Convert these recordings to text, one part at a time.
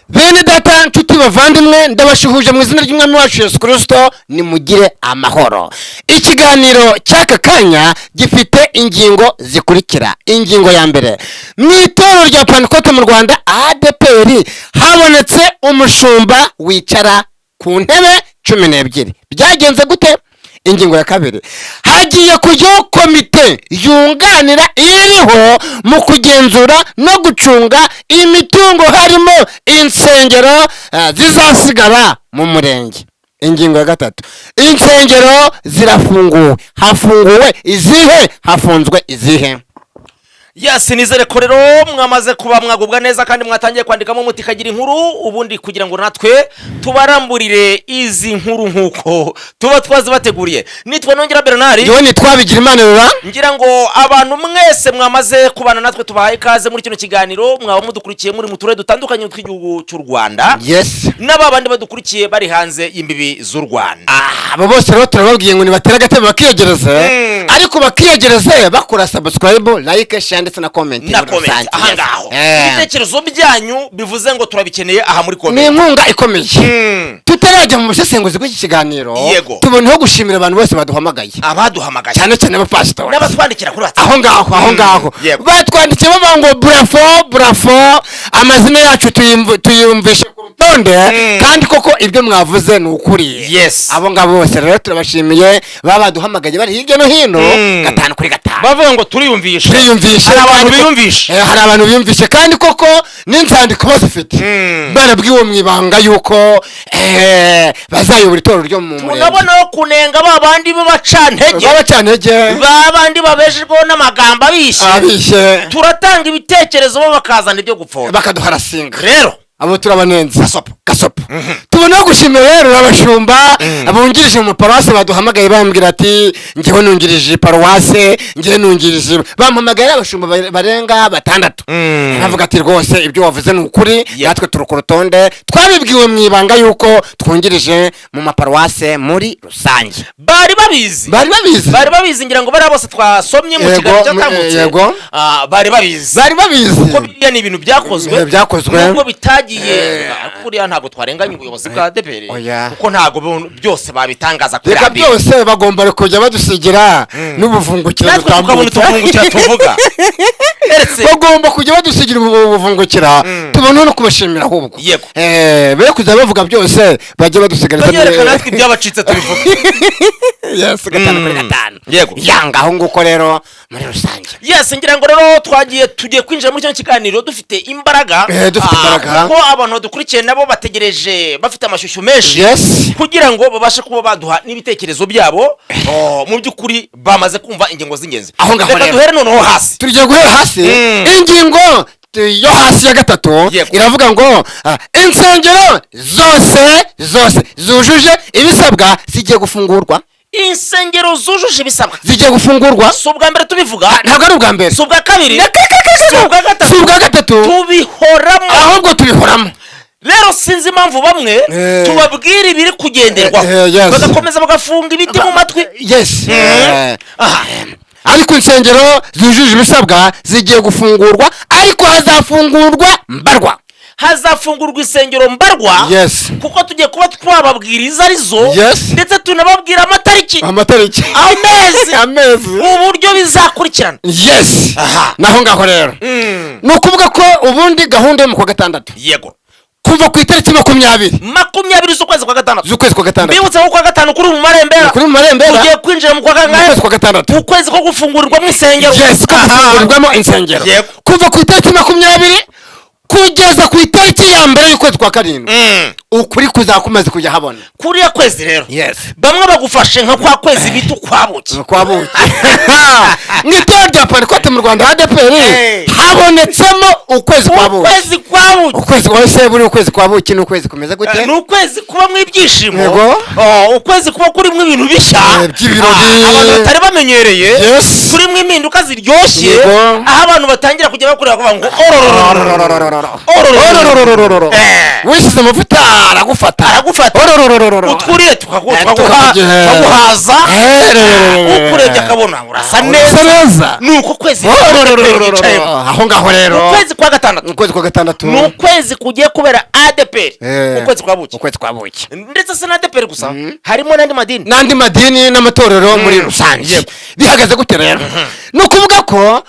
Bene data nshuti bavandimwe ndabashuhuje mu izina ry'Umwami wacu Yesu Kristo nimugire amahoro. Ikiganiro cy'aka kanya gifite ingingo zikurikira. Ingingo ya mbere, mu itorero rya Pentecote mu Rwanda Adepr habonetse umushumba wicara ku ntebe 12. Byagenze gute? Ingingo ya kabiri, hagiye kujyaho komite yunganira iriho mu kugenzura no gucunga imitungo harimo insengero zizasigara mu murenge. Ingingo ya gatatu, insengero zirafunguwe. Hafunguwe izihe? Hafunzwe izihe? Yes, nizere ko rero mwamaze kuba mwagubwa neza kandi mwatangiye kwandikamo mutikagira inkuru ubundi kugira ngo natwe tubaramburire izi nkuru nkuko tuba twazibateguriye. Nitwa Nongera Bernard. Yo nitwa Bigirimana. Ngira ngo abantu mwese mwamaze kubana natwe tubahaye ikaze muri kino kiganiro. Mwaba mudukurikiye muri mu turere dutandukanye tw'igihugu cy'u Rwanda. Yes. N'abandi badukurikiye bari hanze y'imbibi z'u Rwanda. Abo bose rero turababwiye ngo ni batera gatebe bakiyegereza. Ariko bakiyegereza bakora subscribe, like, share ndetse na comment. Ahangaho ibitekerezo byanyu bivuze ngo turabikeneye aha muri comment. Ni inkunga ikomeye. Tutarajya mu busesenguzi bw'iki kiganiro tuboneho gushimira abantu bose baduhamagaye. Abaduhamagaye cyane cyane abapastor n'abatwandikira kuri WhatsApp. Aho ngaho batwandikiye bavuga ngo bravo amazina yacu tuyumvishe ku rutonde kandi koko ibyo mwavuze ni ukuri. Yes. Abo ngabo bose rero turabashimiye baduhamagaye bari hirya no hino 5 kuri 5 bavuga ngo turiyumvishe. Hari abantu biyumvishe kandi koko n'inzandiko bazifite barabwiwe mu ibanga yuko bazayobora itorero ryo mu murenge. Tunabona kunenga babandi babacantege babandi babeshejweho n'amagambo abishe. Turatanga ibitekerezo bo bakazana ibyo gupfora bakaduharasinga. Rero abo turabanenza gasopo. Tubona gushimira rero abashumba abungirije mu paruwase baduhamagaye bambwira ati ngiye nungirije paruwase, ngiye nungirije bampamagaye abashumba barenga 6. Bavuga ati rwose ibyo wavuze ni ukuri, natwe turukurutonde twabibwiwe mu ibanga yuko twungirije mu maparuwase muri rusange. Bari babizi ngira ngo bari bose twasomye mu kiganiro cyatambutse. Bari babizi ko biya ni ibintu byakozwe nubwo bitagiye kuriya ntago twarenganya ubuyobozi bwa Adepr kuko ntago byose babitangaza kuri radio. Byose bagomba kujya badusigira n'ubuvungukira tuvuga. Bagomba kujya badusigira ubuvungukira tubona no kubashimira ahubwo. Bere kujya bavuga byose bajye badusigarira natwe ibyabacitse tubivuga. Yes, 5 kuri 5. Yanga aho nguko rero muri rusange. Yes, ngira ngo rero tugiye kwinjira muri cyo kiganiro dufite imbaraga. Ko abantu badukurikiye nabo bategereje bafite amashusho menshi kugira ngo babashe kuba baduha n'ibitekerezo byabo. Mu byukuri bamaze kumva ingingo z'ingenzi. Reka duhere noneho hasi. Tugiye guhera hasi. Ingingo yo hasi ya gatatu iravuga ngo insengero zose zujuje ibisabwa zigiye gufungurwa. Insengero zujuje ibisabwa zigiye gufungurwa. Si ubwa mbere tubivuga, ntabwo ari ubwa mbere, si ubwa kabiri, si ubwa gatatu, tubihoramo, ahubwo tubihoramo. Rero sinzi impamvu bamwe tubabwira ibiri kugenderwaho bagakomeza bagafunga ibiti mu matwi. Ariko insengero zujuje ibisabwa zigiye gufungurwa, ariko hazafungurwa mbarwa. Hazafungurwa insengero mbarwa kuko tugiye kuba twababwiriza arizo ndetse tunababwira amatariki amezi uburyo bizakurikirana. Naho ngaho rero nukuvuga ko ubundi gahunda yo mu kwa gatandatu kuva ku itariki 20 z'ukwezi kwa gatandatu bibutse ko kwa gatanu kuri mu marembera tugiye kwinjira mu kwa gatandatu ukwezi ko gufungurirwa mu insengero. Kufungurirwamo insengero kuva ku itariki 20 kugeza ku itariki ya mbere y'ukwezi kwa 7 ukuri kuzakomeza kujya habona kuri ya kwezi rero. Bamwe bagufashe nka kwa kwezi bitu kwabuki n'itorero rya Pentecote mu Rwanda Adepr habonetsemo ukwezi kwabuki. Ukwezi wose buri ukwezi kwabuki ni ukwezi kumeze gute? Ni ukwezi kuba mu ibyishimo, ukwezi kuba kuri mu ibintu bishya by'ibirori abantu batari bamenyereye, kuri mu impinduka ziryoshye, aho abantu batangira kujya bakurira kuvuga ngo orororororo wisize amavuta aragufata orororororo utwuriye tukaguhaza ukurebye akabona urasa neza nuko kwezi aho ngaho rero ukwezi kwa gatandatu ni ukwezi kugiye kubera Adepr ukwezi kwa buki ndetse se na Adepr gusa harimo n'andi madini n'amatorero muri rusange bihagaze gute rero no kuvuga ko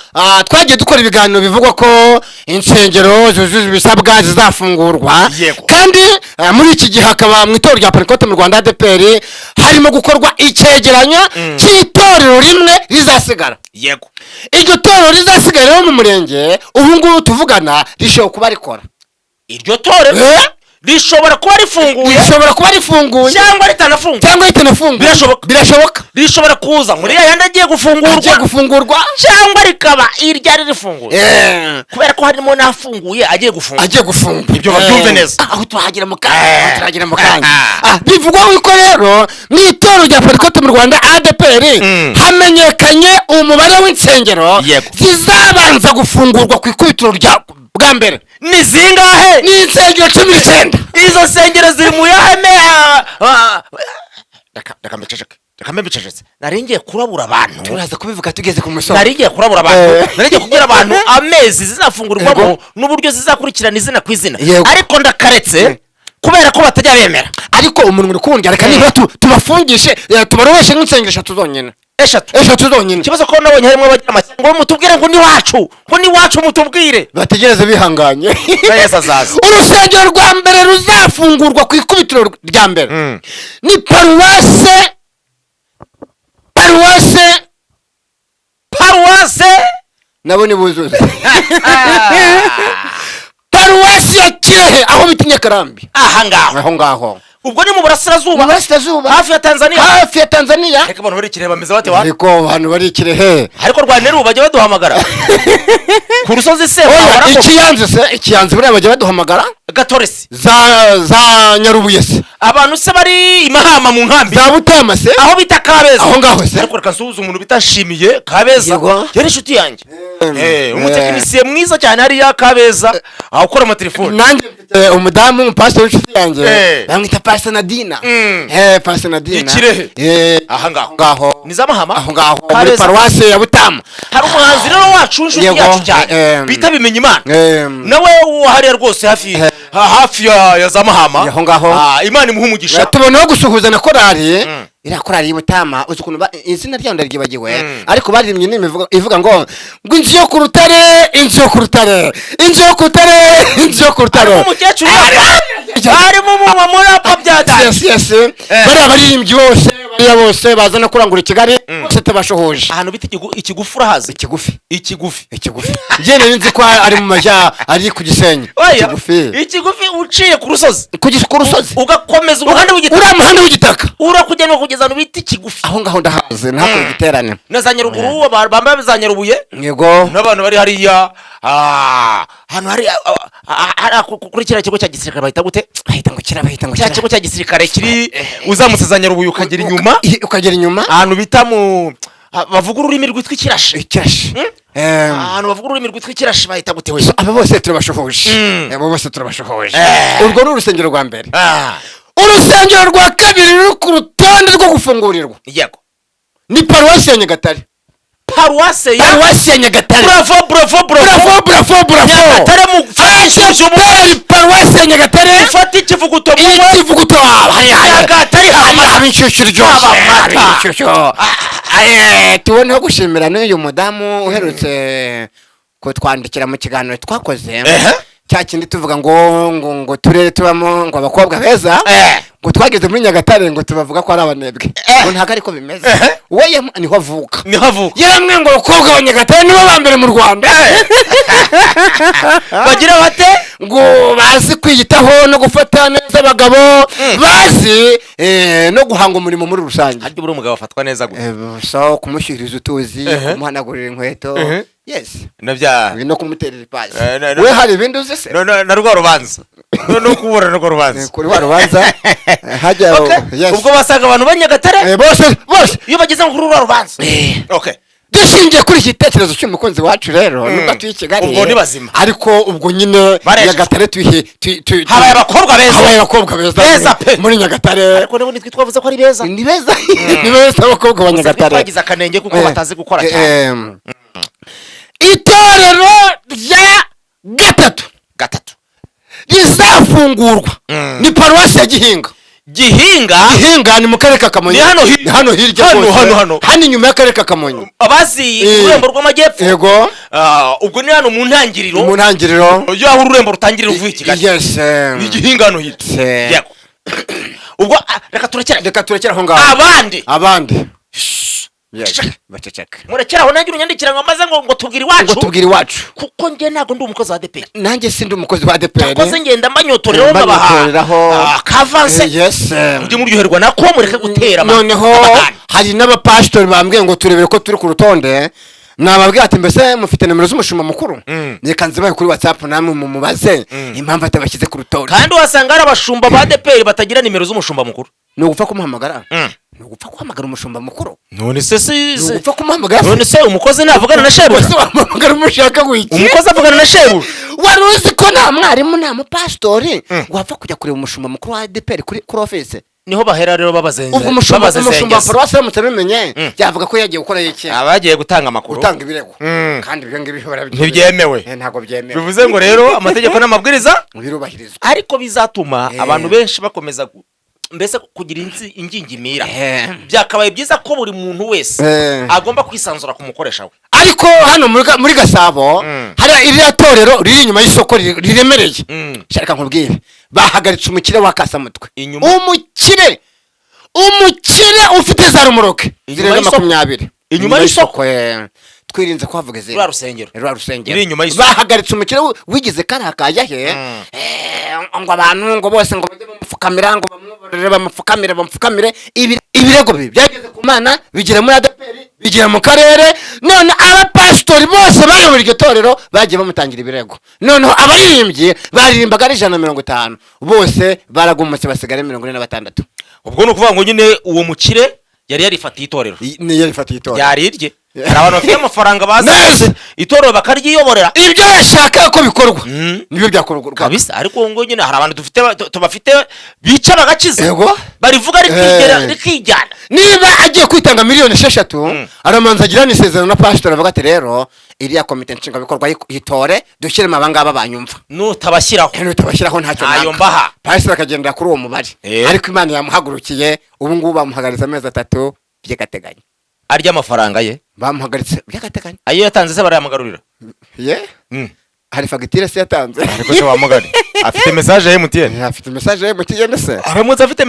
twagiye dukora ibiganiro bivugwa ko insengero zujuje ibisabwa zizafungurwa kandi muri iki gihe akaba mu itorero rya Pentecote mu Rwanda Adepr harimo gukorwa icyegeranyo cy'itorero rimwe rizasigara yego iryo torero rizasigara rero mu murenge ubu ngubu tuvugana rishobora kuba rikora iryo torero rishobora kuba rifunguye cyangwa ritanafunguye birashoboka rishobora kuza muri yandi agiye gufungurwa cyangwa rikaba iryari rifunguye kubera ko harimo nafunguye agiye gufungura ibyo babyumve neza aho twahagira mu kanya bivugwa yuko rero mu itorero rya Pentecote mu Rwanda Adepr hamenyekanye umubare w'insengero zizabanza gufungurwa ku ikubitiro rya bwa mbere ni zingahe ni insengero 19 izo nsengero ziri mu yaheme Rakambececetse naringiye kurabura abantu turaza kubivuga tugeze ku musozo naringiye kurabura abantu naringiye kubwira abantu amezi zizafungurirwamo n'uburyo zizakurikirana izina ku izina ariko ndakaretse kubera ko batajya bemera ariko umuntu uri kundi areka niba tubafungishe tubaroweshe nk'insengero 3 zonyine eshatu zonyine ikibazo ko nabonye harimo abagira amasengo mutubwire ngo ni wacu mutubwire bategereze bihanganye Yesu azaza urusengero rwa mbere ruzafungurwa ku ikubitiro rya mbere ni paruwase nabo ni buzuze paruwase ya Kirehe aho bitinye Karambi aho ngaho ubwo ni mu burasirazuba hafi ya Tanzania reka abantu bari Kirehe bameze bate ariko abantu bari Kirehe ariko Rwanderu bajye baduhamagara ku rusozi se ikiyanze buriya bajye baduhamagara Gatoresi za Nyarubuye se abantu se bari Imahama mu nkambi za Butama se aho bita Kabeza aho ngaho se ariko reka nsuhuza umuntu bitashimiye Kabeza yari inshuti yanjye umutekinisiye mwiza cyane hari ya Kabeza aho ukora amatelefone nanjye umudamu umupasiteri w'inshuti yanjye bamwita Pastor Nadina Pastor Nadina Ikirehe aha ngaho ni za Mahama aho ngaho muri paruwase ya Butama hari umuhanzi rero wacu inshuti yacu cyane bita Bimenye Imana nawe hariya rwose hafi ya za Mahama aho ngaho Imana imuha umugisha tuboneho gusuhuza na korali iriya korali y'Ubutama uzi ukuntu izina ryayo ndaryibagiwe ariko baririmbye indirimbo ivuga ngo inzu yo ku rutare umukecuru harimo umuma muri apa byatsi bariya baririmbyi bose bazana kurangura i Kigali bose tabashohoje ahantu bita ikigufu urahazi ikigufi njye nzi ko ari mu majya ari ku Gisenyi ikigufi uciye ku rusozi ugakomeza umuhanda w'igitaka urakujyana kugeza ahantu bita ikigufi aho ngaho ndahazi nako igiterane na za Nyaruguru bambaye za Nyarubuye yego n'abantu bari hariya hano hari kuri kiriya kigo cya gisirikare bahita gute bahita ngo cya kigo cya gisirikare kiri uzamutse za Nyarubuye ukagera inyuma ahantu bita mu bavuga ururimi rwitwa ikirashi ahantu bavuga ururimi rwitwa ikirashi bahita gute we abo bose turabashohoje urwo ni urusengero rwa mbere urusengero rwa kabiri ruri ku rutonde rwo gufungurirwa yego ni paruwasi ya Nyagatare paruwasi ya Nyagatare bravo Nyagatare mu paruwasi ya Nyagatare ifata ikivuguto Nyagatare haba inshyushyu tuboneho gushimira n'uyu mudamu uherutse kutwandikira mu kiganiro twakoze cya kindi tuvuga ngo turere tubamo ngo abakobwa beza ngo twageze muri Nyagatare ngo tubavuga ko ari abanebwe ngo ntago ariko bimeze we niho avuka yaramwe ngo abakobwa ba Nyagatare nibo ba mbere mu Rwanda bagira bate ngo bazi kwiyitaho no gufata neza abagabo bazi no guhanga umurimo muri rusange ariko buri umugabo afatwa neza gute so kumushyikiriza utuzi kumuhanagurira inkweto yes no kumuterera ipasi we hari ibindi uzi se na rwa rubanza no kubura rwa rubanza kuri wa rubanza hajya ubwo basanga abantu ba Nyagatare bose iyo bageze kuri rwa rubanza dushingiye kuri iki gitekerezo cy'umukunzi wacu rero nubwo tuyi Kigali ubwo ni bazima ariko ubwo nyine Nyagatare habaye abakobwa beza muri Nyagatare ariko nabo nitwe twavuze ko ari beza ni beza ni beza abakobwa ba Nyagatare bagize akanenge kuko batazi gukora cyane itorero rya gatatu rizafungurwa ni paruwasi ya Gihinga ni mu karere ka Kamonyi hano hirya hano inyuma y'akarere ka Kamonyi abazi ururembo rw'amajyepfo yego ubwo ni hano mu ntangiriro yaho ururembo rutangirira uvuye Kigali yes ni Gihinga hano hirya yego ubwo reka turekera aho ngaho abandi baceceka murekeraho nanjye unyandikira ngo maze ngo tubwire iwacu kuko njye ntago ndi umukozi wa Adepr nanjye sindi umukozi wa Adepr yakoze ngenda mbanyotoreraho ngabaha kavanse yes ujye muryoherwa nako mureke gutera noneho hari n'abapastori bambwiye ngo turebere ko turi ku rutonde nababwira ati mbese mufite nimero z'umushumba mukuru reka nzibaye kuri WhatsApp namwe mumubaze impamvu atabashyize ku rutonde kandi wasanga ari abashumba ba Adepr batagira nimero z'umushumba mukuru ni ugupfa kumuhamagara ni ugupfa guhamagara umushumba mukuru none se ni ugupfa kumuhamagara none se umukozi navugana na shebuja wahamagara umushaka wiki umukozi avugana na shebuja wari uzi ko nta mwarimu nta mupastori wapfa kujya kureba umushumba mukuru wa Adepr kuri office niho bahera rero babazenze ubwo umushumba paruwasi baramutse bimenye byavuga ko yagiye gukora iki abagiye gutanga amakuru gutanga ibirego kandi ibyo ngibi ntibyemewe ntago byemewe bivuze ngo rero amategeko n'amabwiriza birubahirizwa ariko bizatuma abantu benshi bakomeza mbese kugira ingingimira byakabaye byiza ko buri muntu wese agomba kwisanzura ku mukoresha we ariko hano muri Gasabo hari iriya torero riri inyuma y'isoko riremereye shaka nkubwire bahagaritse umukire wa Kasamutwe umukire ufite za rumoroke zirenga 20 inyuma y'isoko twirinze kuhavuga zero rusengero bahagaritse umukire wigize karakajya he ngo abantu ngo bose ngo bajye bamupfukamira ngo bamupfukamire ibirego byageze ku Mana bigera muri Adepr bigera mu karere none abapastori bose bari muri iryo torero bagiye bamutangira ibirego none abaririmbyi baririmbaga ari 150 bose baragumutse basigara 46 ubwo no kuvuga ngo nyine uwo mukire yari yarifatiye itorero yarirye hari abantu bafite amafaranga bazi itorero bakaryiyoborera ibyo yashaka ko bikorwa nibyo byakorwa kabisa ariko ngo nyine hari abantu tubafite bica bagakiza yego barivuga rikijyana niba agiye kwitanga miliyoni 6 aramanza agirana isezerano na pastor avuga ati rero iriya komite nshinga bikorwa yitore dushyire mabanga babanyumva nutabashyiraho ntacyo ayo mbaha pastor akagendera kuri uwo mubari ariko Imana yamuhagurukiye ubu ngubu bamuhagariza amezi 3 by'agateganyo arya amafaranga ye bamuhagaritse by'agateganyo ayo yatanze se barayamugarurira hari fagitire se yatanze ariko se wamugari afite message ya MTN afite message ya MTN se aramutse afite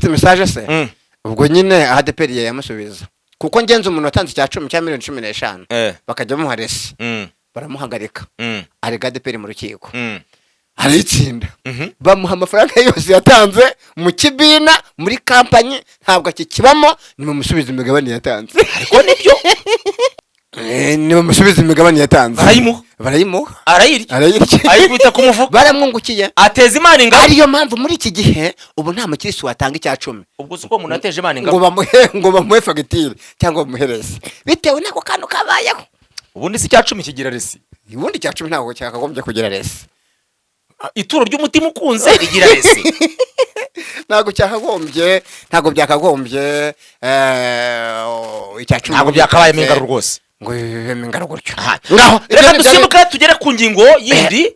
message se ubwo nyine Adepr yamusubiza kuko ngenze umuntu watanze cya 10 cya miliyoni 15 bakajya bamuharese baramuhagarika arega Adepr mu rukiko aritsinda bamuha amafaranga yose yatanze mu kibina muri kampanye ntabwo akikibamo ni mu musubiza imigabane yatanze ariko nibyo ni mu musubiza imigabane yatanze barayimuha arayirya ayikubita ku mufuka baramwungukiye ateza Imana ingabo ariyo mpamvu muri iki gihe ubu nta mukirisi watanga icya 10 ubwo uko umuntu ateje Imana ingabo ngo bamuhe fagitire cyangwa bamuhereze bitewe n'ako kantu kabayeho ubundi si cya 10 kigira resi ubundi cya 10 ntabwo cyakagombye kugira resi ituro ry'umutima ukunze rigira resi ntabwo byakagombye icya 10 ntabwo byakabaye mingaro rwose ngo mingaro gutyo ngaho reka dusimuka tugere ku ngingo yindi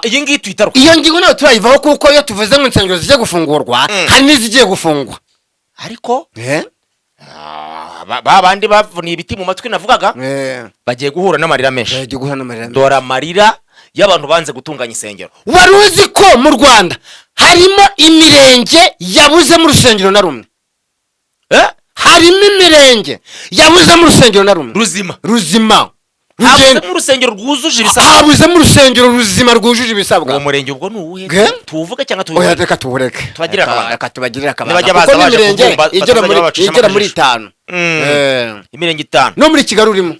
iyi ngiyi tuyitaruka iyo ngingo nayo turayivaho kuko iyo tuvuze ngo insengero zigiye gufungurwa hari n'izigiye gufungwa ariko babandi bavuniye ibiti mu matwi navugaga bagiye guhura n'amarira menshi dore amarira y'abantu banze gutunganya insengero wari uzi ko mu Rwanda harimo imirenge yabuze mu rusengero na rumwe harimo imirenge yabuze mu rusengero na rumwe ruzima habuze mu rusengero rwujuje ibisabwa habuze mu rusengero ruzima rwujuje ibisabwa uwo murenge ubwo ni uwuhe tuvuge cyangwa tuvuge reka tubureke tubagirira akabanga kuko n'imirenge igera muri 5 imirenge 5 no muri Kigali urimo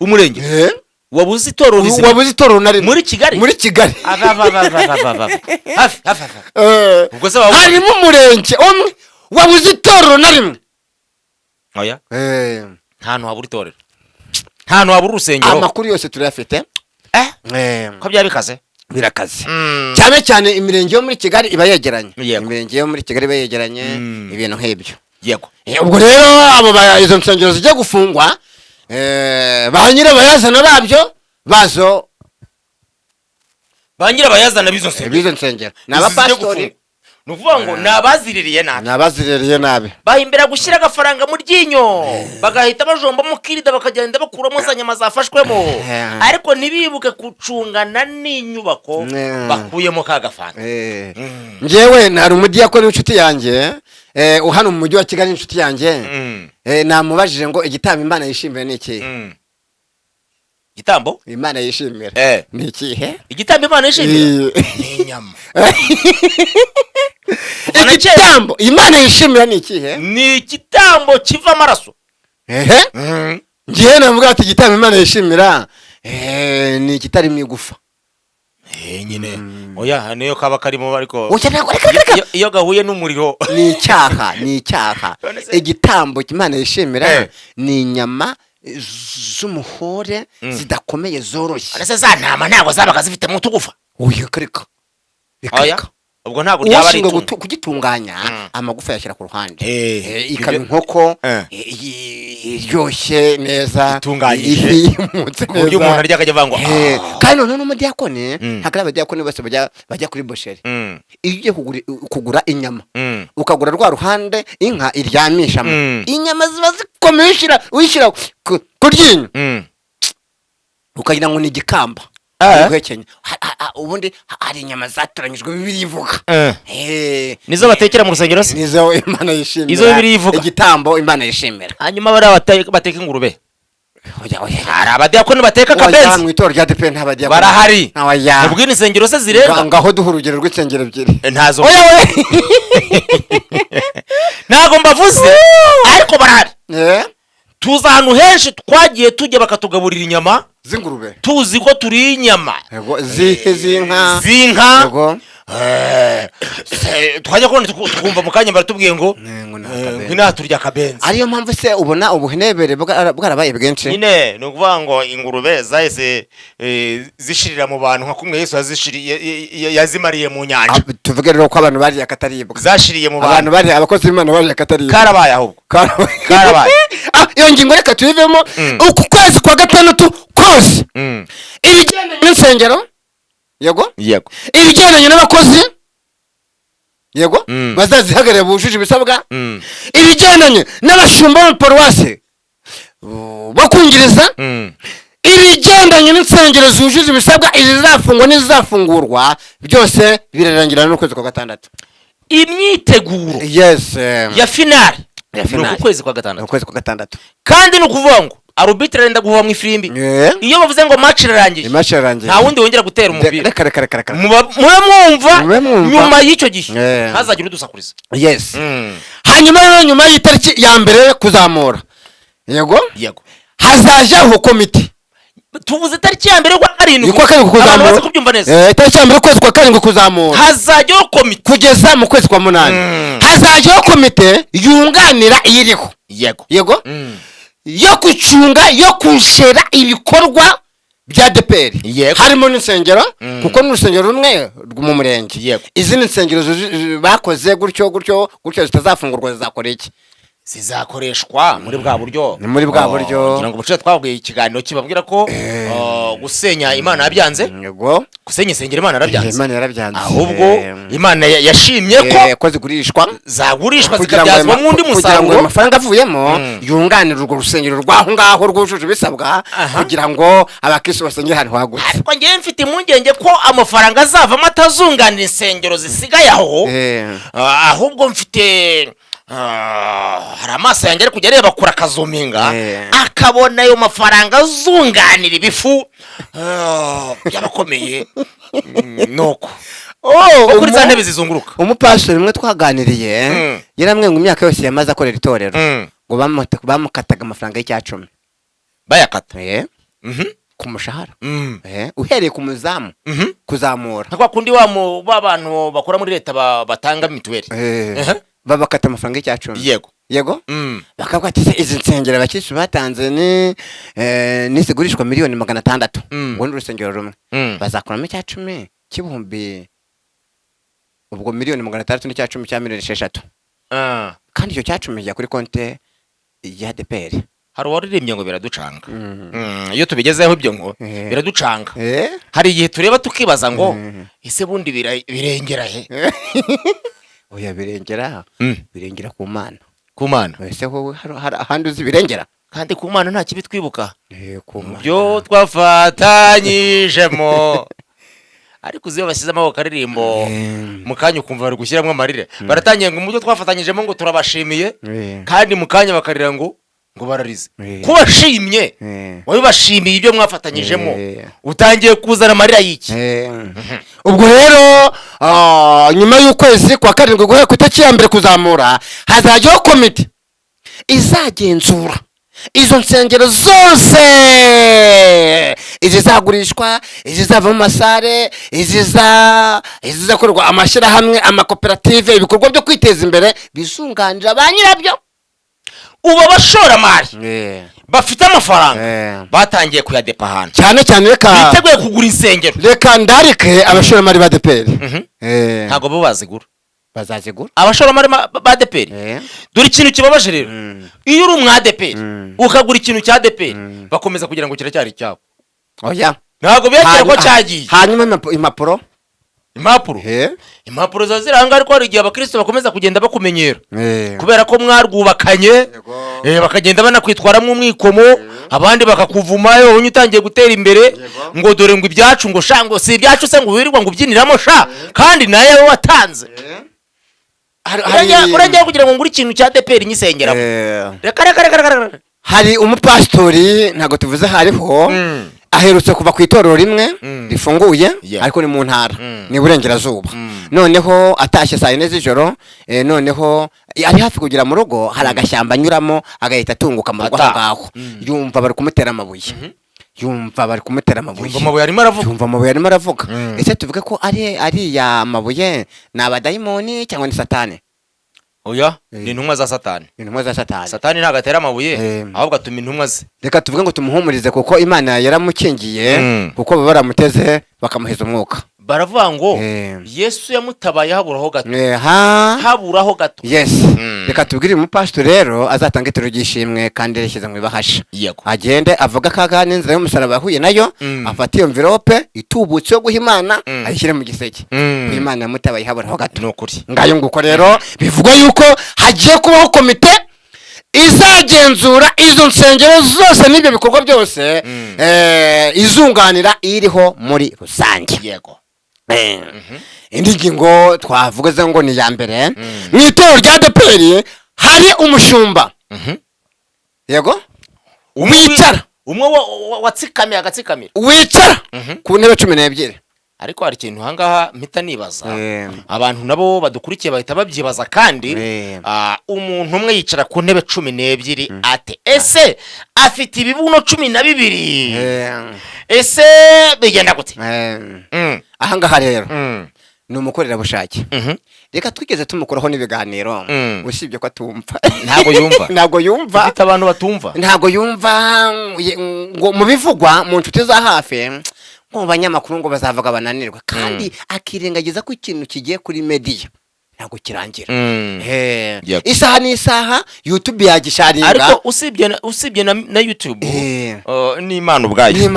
umurenge wabuze itorero nari muri Kigali ubwo se harimo umurenge umwe wabuze itorero na rimwe oya ntantu habura itorero ntantu habura urusengero amakuru yose turayafite ko byabikaze birakaze cyane cyane imirenge yo muri Kigali iba yegeranye imirenge yo muri Kigali iba yegeranye ibintu nk'ibyo yego ubwo rero abo izo nsengero zijya gufungwa ba nyirabayazana babyo bazo ba nyirabayazana bizo nsengero n'abapastori nuvuga ngo nabaziririye nabi bahimbira gushyira agafaranga mu ryinyo bagahita bajomba mu kirida bakagenda bakuramo za nyama zafashwemo ariko ntibibuke gucungana n'inyubako bakuyemo ka gafaranga ngewe nari umudiyakoni w'inshuti yanjye hano mu mujyi wa Kigali inshuti yanjye namubajije ngo igitambo Imana yishimira ni iki igitambo Imana yishimira ni ikihe igitambo Imana yishimira ni inyama igitambo Imana yishimira ni ikihe ni igitambo kiva amaraso ngiye navuga ati igitambo Imana yishimira ni ikitarimo igufa nyine oya niyo kaba karimo ariko iyo gahuye n'umuriro ni icyaha igitambo Imana yishimira ni inyama z'umuhore zidakomeye zoroshye arese za ntama ntabwo zabaga zifite mu tugufa oya kareka ubwo ntabwo ryaba ari kugitunganya amagufa yashyira ku ruhande ikaba inkoko iryoshye neza itunganyije yimutse neza uburyo umuntu arya akajya avangwa kandi noneho n'umudiyakoni ntabwo ari abadiyakoni bose bajya kuri bosheri iyo ugiye kugura inyama ukagura rwa ruhande inka iryamishamo inyama ziba zikomeye uyishyira ku ryinyo ukagira ngo ni igikamba ubundi hari inyama zatoranyijwe Bibiliya ivuga nizo batekera mu rusengero se nizo Imana yishimira izo Bibiliya ivuga igitambo Imana yishimira hanyuma bari bateka ingurube hari abadiyakoni bateka akabenzi mu itorero rya Adepr ntabadiyakoni barahari ubwo insengero se zirenga ngaho duha urugero rw'insengero ebyiri ntazo ntabwo mbavuze ariko barahari tuza ahantu henshi twagiye tujya bakatugaburira inyama z'ingurube tuzi ko turi inyama z'inka twajya kubona tukumva mu kanya baratubwiye ngo ngwino turya akabenzi ariyo mpamvu se ubona ubuhenebere bwarabaye bwinshi nyine ni ukuvuga ngo ingurube zahise zishirira mu bantu nka kumwe Yesu yazimariye mu nyanja tuvuge rero ko abantu bariye akataribwa zashiriye mu abantu bariye abakozi b'Imana bariye akataribwa karabaye ahubwo karabaye iyo ngingo reka tuyivemo uku kwezi kwa gatandatu kose ibigendanye n'insengero yego ibigendanye n'abakozi yego bazazihagarara bujuje ibisabwa ibigendanye n'abashumba b'amaparuwasi bakungiriza ibigendanye n'insengero zujuje ibisabwa izizafungwa n'izizafungurwa byose birarangirana n'ukwezi kwa gatandatu imyiteguro ya finale ni ukwezi kwa gatandatu kandi ni ukuvuga ngo arbitre arenda guhova mu ifirimbi iyo bavuze ngo match irarangiye nta wundi wongera gutera umupira reka mube mwumva nyuma y'icyo gihe hazagira udusakuriza hanyuma rero nyuma y'itariki ya mbere kuzamura yego hazajaho komite tuvuze itariki ya mbere kwa karindwi kuzamura kubyumva neza itariki ya mbere kwezi kwa karindwi kuzamura hazajyaho komite kugeza mu kwezi kwa munani hazajyaho komite yunganira iyiriho yego yo gucunga yo kushera ibikorwa bya Adepr harimo n'insengero kuko n'urusengero rumwe mu murenge izindi nsengero bakoze gutyo zitazafungurwa zizakora iki zizakoreshwa muri bwa buryo kugira ngo buce twabwiye ikiganiro kibabwira ko gusenya Imana yabyanze gusenya insengero Imana yarabyanze ahubwo Imana yashimye ko zigurishwa zikabyazwa n'undi musaruro kugira ngo amafaranga avuyemo yunganira urwo rusengero rwaho ngaho rwujuje ibisabwa kugira ngo abakristo basengere ahantu hagutse ariko ngewe mfite impungenge ko amafaranga azavamo atazunganira insengero zisigaye aho ahubwo mfite hari amaso yanjye ari kujya areba kure akazuminga akabona ayo mafaranga azunganira ibifu by'abakomeye nuko kuri za ntebe zizunguruka umupastori umwe twaganiriye yaramwe ngo imyaka yose yamaze akorera itorero ngo bamukataga amafaranga y'Icyacumi bayakata ku mushahara uhereye ku muzamu kuzamura nka kundi w'abantu bakora muri leta batanga mituweli babakata amafaranga y'Icyacumi yego yego bakavuga ati izi nsengero abakirisitu batanze ni zigurishwa miliyoni 600 ubundi urusengero rumwe bazakuramo icya 10 cy'ibihumbi ubwo miliyoni 600 n'icya 10 cya miliyoni 6 kandi icyo cya 10 kijya kuri konte ya Adepr. hari waririmbye ngo biraducanga iyo tubigezeho ibyo ngo biraducanga hari igihe tureba tukibaza ngo ese bundi birengera he oya birengera ku Mana ese wowe hari ahandi uzi birengera kandi ku Mana nta kibi twibuka ku Mana byo twafatanyijemo ariko uziyo basize amaboko aririmbo mukanya ukumva bari gushyiramo amarire baratangiye ngo umujyo twafatanyijemo ngo turabashimiye kandi mukanya bakarira ngo bararize kubashimye wabibashimiye ibyo mwafatanyijemo utangiye kuzana amarira y'iki ubwo rero nyuma y'ukwezi kwa 7 guhera ku itariki ya 1 kuzamura hazajyaho komite izagenzura izo nsengero zose izizagurishwa izizava mu masare izizakorwa amashyirahamwe amakoperative ibikorwa byo kwiteza imbere bisunganira ba nyirabyo. ubu abashoramari bafite amafaranga batangiye kuyadepa ahantu cyane reka biteguye kugura insengero reka ndarike abashoramari ba Adepr ntago bo bazigura bazazigura abashoramari ba Adepr dore ikintu kibabaje rero iyo uri umwadepr ukagura ikintu cya Adepr bakomeza kugira ngo kiracyari cyabo oya ntago biyakira ko cyagiye hanyuma impapuro za ziranga ariko hari igihe abakristo bakomeza kugenda bakumenyera kubera ko mwarwubakanye bakagenda banakwitwaramo umwikomo abandi bakakuvumayo wowe utangiye gutera imbere ngo dore ngo ibyacu ngo shango si ibyacu se ngo wirirwa ngo ubyiniramo sha kandi naye watanze urajya kugira ngo ngure ikintu cya Adepr nyisengeramo reka hari umupastori ntago tuvuze hariho aherutse kuva ku itorero rimwe rifunguye ariko ni mu ntara ni burengerazuba noneho atashye saa 4 z'ijoro noneho ari hafi kugira mu rugo hari agashyamba anyuramo agahita atunguka mu rugo ngaho yumva bari kumutera amabuye yumva amabuye arimo aravuga ese tuvuge ko ari ya mabuye n'abadayimoni cyangwa ni satani oya ni intumwa za satani satani ntago atera amabuye ahubwo atuma intumwa ze reka tuvuge ngo tumuhumurize kuko Imana yaramukingiye kuko baramuteze bakamuheza umwuka baravuga ngo Yesu yamutabaye haburaho gato yes reka tubwire umupastor rero azatanga ituro gishimwe kandi yashyize mu ibahasha agende avuga kaga n'inzira y'umusaraba yahuye nayo afata iyo envelope itubutse yo guha Imana ayishyire mu giseke Imana yamutabaye haburaho gato nukuri ngayo nguko rero bivugwa yuko hagiye kubaho komite izagenzura izo nsengero zose n'ibyo bikorwa byose izunganira iriho muri rusange yego indi ngingo twavuga ngo ni ya mbere mu itorero rya Adepr hari umushumba yego wicara umwe watsikamiye agatsikamira wicara ku ntebe 12 ariko hari ikintu hangaha mpita nibaza abantu nabo badukurikiye bahita babyibaza kandi umuntu umwe yicara ku ntebe 12 ate ese afite ibibuno 12 ese bigenda gute ahangaha rero ni umukorerabushake reka twigeze tumukoraho n'ibiganiro usibye ko atumva ntago yumva afite abantu batumva ntago yumva ngo mu bivugwa mu nshuti za hafi ngo banyamakuru ngo bazavuga bananirwa kandi akirengagiza ko ikintu kigiye kuri media ntago kirangira isaha n'isaha YouTube yagisharinga ariko usibye na YouTube ni Imana ubwayo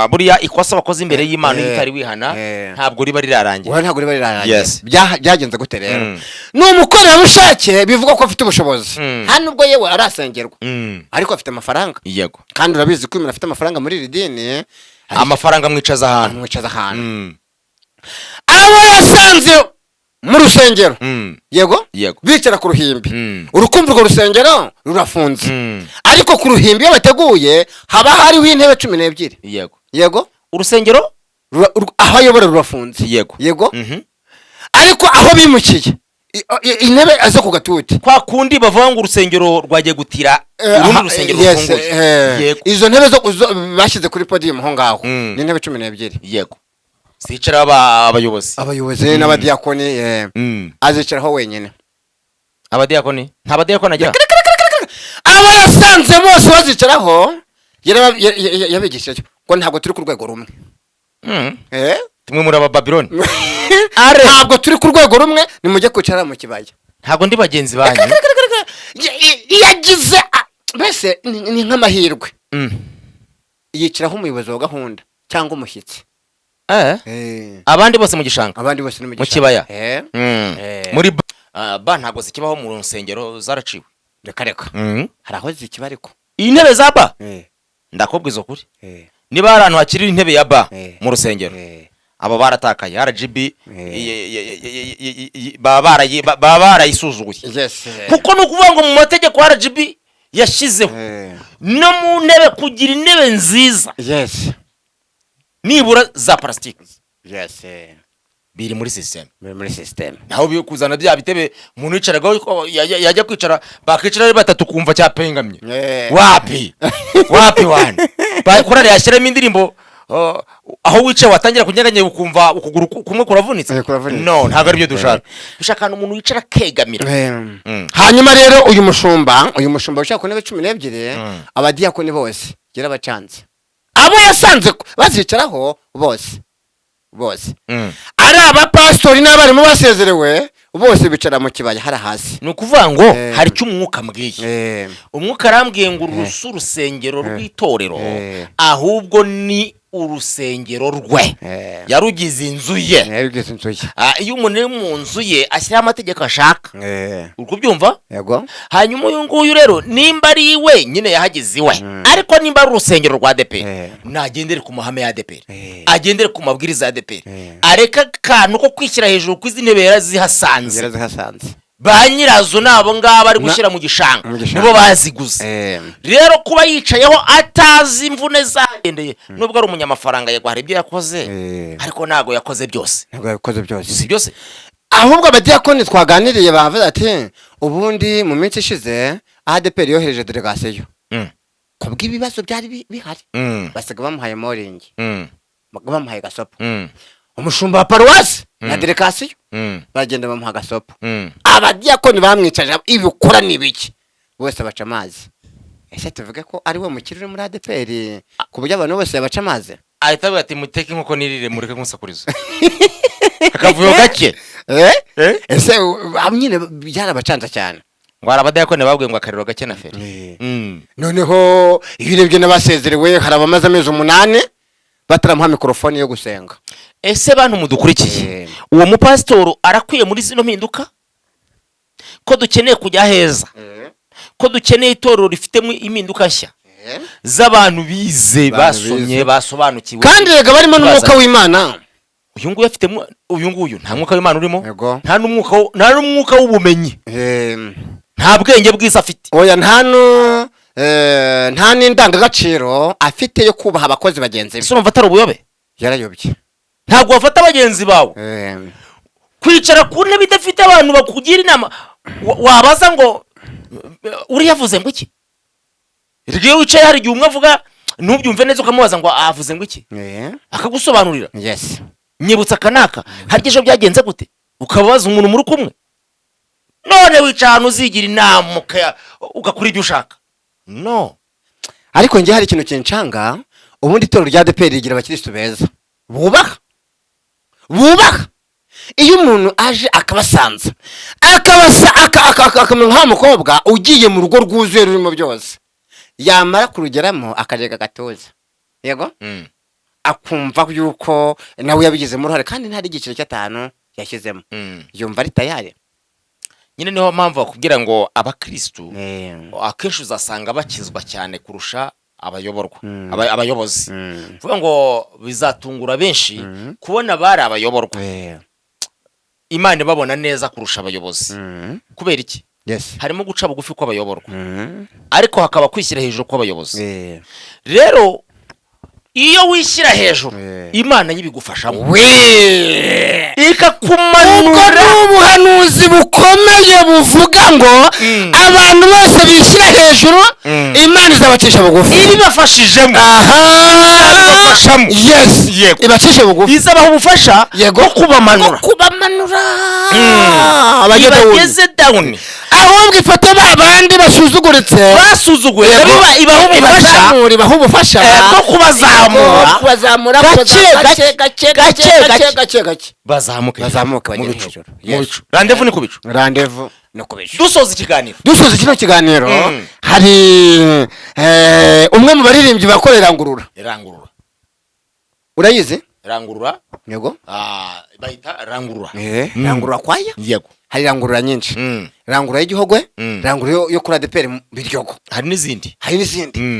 buriya ikosa bakoze imbere y'Imana itari wihana ntabwo riba rirarangira byagenze gute rero n'umukorerabushake bivuga ko afite ubushobozi hano ubwo yewe arasengerwa ariko afite amafaranga yego kandi urabizi ko umuntu afite amafaranga muri iri dini amafaranga mwicaza ahantu abo yasanze mu rusengero yego bicara ku ruhimbi urukumva urwo rusengero rurafunze ariko ku ruhimbi iyo bateguye haba hariho intebe 12 yego urusengero aho ayobora rurafunze yego ariko aho bimukiye intebe aza ku gatuti kwa kundi bavuga ngo urusengero rwagiye gutira urundi rusengero rufunguye izo ntebe bashyize kuri podium ho ngaho ni intebe 12 yego zicara abayobozi n'abadiyakoni azicaraho wenyine abadiyakoni nta badiyakoni agira abo yasanze bose bazicaraho yabigishije ko ntabwo turi ku rwego rumwe tumwe muri aba Babylon ntabwo turi ku rwego rumwe nimujye kwicara mu kibaya ntabwo ndi bagenzi banyu yagize mbese ni nk'amahirwe yiciraho umuyobozi wa gahunda cyangwa umushyitsi abandi bose mu gishanga mu kibaya muri ba ntabwo zikibaho mu nsengero zaraciwe reka hari aho zikiba ariko intebe za ba ndakubwiza ukuri niba hari ahantu hakiri intebe ya ba mu rusengero abo baratakaye RGB baba barayisuzuguye kuko ni ukuvuga ngo mu mategeko RGB yashyizeho no mu ntebe kugira intebe nziza nibura za plastique biri muri system naho biyo kuzana bya bitebe umuntu yicaraga yajya kwicara bakicara ari batatu kumva cyapengamye wapi wane bakorare yashyiramo indirimbo aho wicaye watangira kunyeganye ukumva ukuguru kumwe kuravunitse no ntabwo ari byo dushaka umuntu wicara kegamira hanyuma rero uyu mushumba ushaka ku ntebe 12 abadiyakoni bose gira bacanze abo yasanze bazicaraho bose ari abapastori n'abarimu basezerewe bose bicara mu kibaya hari hasi ni ukuvuga ngo hari cyo umwuka mbwiye umwuka arambwiye ngo urusu urusengero rw'itorero ahubwo ni urusengero rwe yarugize inzu ye iyo umuntu ari mu nzu ye ashyiraho amategeko ashaka uri kubyumva hanyuma uyu nguyu rero nimba ari iwe nyine yahagize iwe ariko nimba ari urusengero rwa Adepr nagendere ku mahame ya Adepr agendere ku mabwiriza ya Adepr areka akantu ko kwishyira hejuru ku izi ntebe yarazihasanze ba nyirazo nabo ngaba ari gushyira mu gishanga nibo baziguze rero kuba yicayeho atazi imvune zagendeye nubwo ari umunyamafaranga yego hari ibyo yakoze ariko ntago yakoze byose si byose ahubwo abadiyakoni twaganiriye bavuze ati ubundi mu minsi ishize Adepr yohereje delegation kubw'ibibazo byari bihari basiga bamuhaye moring bamuhaye gasopo umushumba wa paruwasi na delegation bagenda bamuha gasopo abadiyakoni bamwicaje ibikora nibiki bose baca amazi ese tuvuge ko ari we mukirire muri Adepr ku buryo abantu bose baca amazi ahita ati muteke nkuko nirire mureke nkusakurizo akavuyo gake ese nyine byarabacanza cyane ngo arabadiyakoni babwiye ngo akariro gake na feri noneho iyo urebye n'abasezerewe hari abamaze amezi 8 bataramuha mikrofone yo gusenga ese bantu mudukurikiye uwo mupasitoro arakwiye muri zino mpinduka ko dukeneye kujya heza ko dukeneye itorero rifitemo impinduka nshya z'abantu bize basomye basobanukiwe kandi rega barimo n'umwuka w'Imana uyu nguyu afitemo uyu nguyu nta mwuka w'Imana urimo nta n'umwuka w'ubumenyi nta bwenge bwiza afite oya nta n'indangagaciro afite yo kubaha abakozi bagenzi be ese urumva atari ubuyobe yarayobye ntabwo wafata abagenzi bawe kwicara ku ntebe idafite abantu bakugira inama wabaza ngo uri yavuze ngo iki iyo wicaye hari igihe umwe avuga ntubyumve neza ukamubaza ngo avuze ngo iki akagusobanurira nyibutsa akanaka harya ejo byagenze gute ukababaza umuntu muri kumwe none wica ahantu uzigira inama ugakora ibyo ushaka no ariko njye hari ikintu kincanga ubundi itorero rya Adepr rigira abakristo beza bubaha iyo umuntu aje akabasanza akamenya nka mukobwa ugiye mu rugo rwuzuye rurimo byose yamara kurugeramo akarega gatoza yego akumva yuko nawe yabigizemo uruhare kandi ntari igiciro cy'atanu yashyizemo yumva ari tayari nyine niho mpamvu bakubwira ngo abakristo akenshi uzasanga bakizwa cyane kurusha abayobozi vuga ngo bizatungura benshi kubona bari abayoborwa Imana babona neza kurusha abayobozi kubera iki harimo guca bugufi kw'abayoborwa ariko hakaba kwishyira hejuru kw'abayobozi rero iyo wishyira hejuru Imana yibigufashamo ikakumanura ubuhanuzi bukomeye bwayo buvuga ngo abantu bose bishyira hejuru Imana izabacisha bugufi ibibafashijemo ibafashamo yes ibacisha bugufi izabaha ubufasha bwo kubamanura ibageze down ahubwo ifata babandi basuzuguritse ibaha ubufasha bwo kubazamura gake bazamuke bagere hejuru randevu ni ku bicu no kubisha dusoza kino kiganiro hari umwe mu baririmbyi bakorera ngurura urayizi yego bahita rangurura rangurura kwaya yego hari rangurura nyinshi rangurura y'igihogwe rangurura yo kuri Adepr biryogo hari n'izindi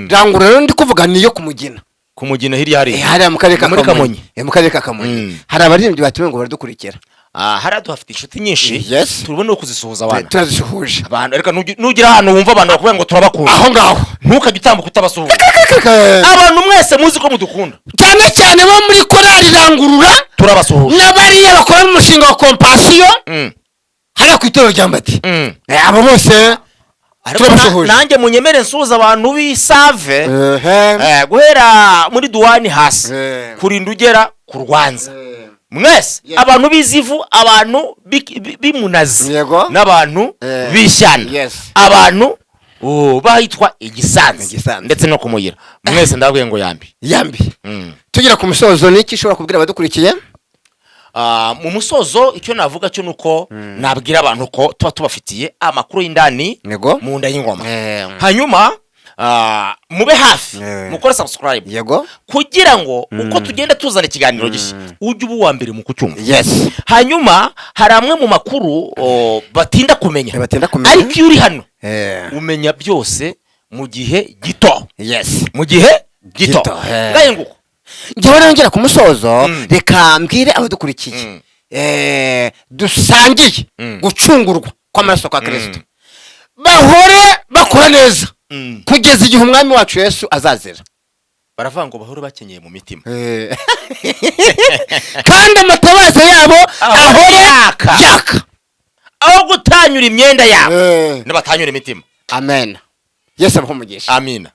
rangurura rero ndi kuvuga niyo kumugina hirya hari mu karere ka Kamonyi hari abaririmbyi batuye ngo baradukurikira hari duhafite inshuti nyinshi turabona no kuzisuhuza abantu turazisuhuje abantu reka nugira hano wumva abantu bakubwira ngo turabakunda aho ngaho ntukajye utambuka utabasuhuza abantu mwese muzi ko mudukunda cyane bo muri korali rangurura turabasuhuza n'abariya bakora mu mushinga wa compassion hari ku itero rya Mbati abo bose nanjye munyemere nsuhuza abantu b'isave guhera muri duwani hasi kurinda ugera ku Rwanza mwese abantu bizivu abantu bimunazi n'abantu bishyana abantu bahitwa igisanzi ndetse no kumuyira mwese ndabwiye ngo yambi tugira ku musozo niki ishobora kubwira abadukurikiye mu musozo icyo navuga cyo nuko nabwira abantu ko tuba tubafitiye amakuru y'indani mu nda y'ingoma hanyuma mube hafi mukora subscribe kugira ngo uko tugenda tuzana ikiganiro gishya ujye uba uwa mbere mu kucyumva hanyuma hari amwe mu makuru batinda kumenya ariko iyo uri hano umenya byose mu gihe gito ngaye nguko njyewe nongera ku musozo reka mbwire abadukurikiye dusangiye gucungurwa kw'amaraso kwa Kristo bahore bakora neza kugeza igihe umwami wacu Yesu azazira baravuga ngo bahore bakenyeye mu mitima kandi amatabaza yabo ahore yaka aho gutanyura imyenda yabo n'abatanyura imitima amen Yesu abaho umugisha amina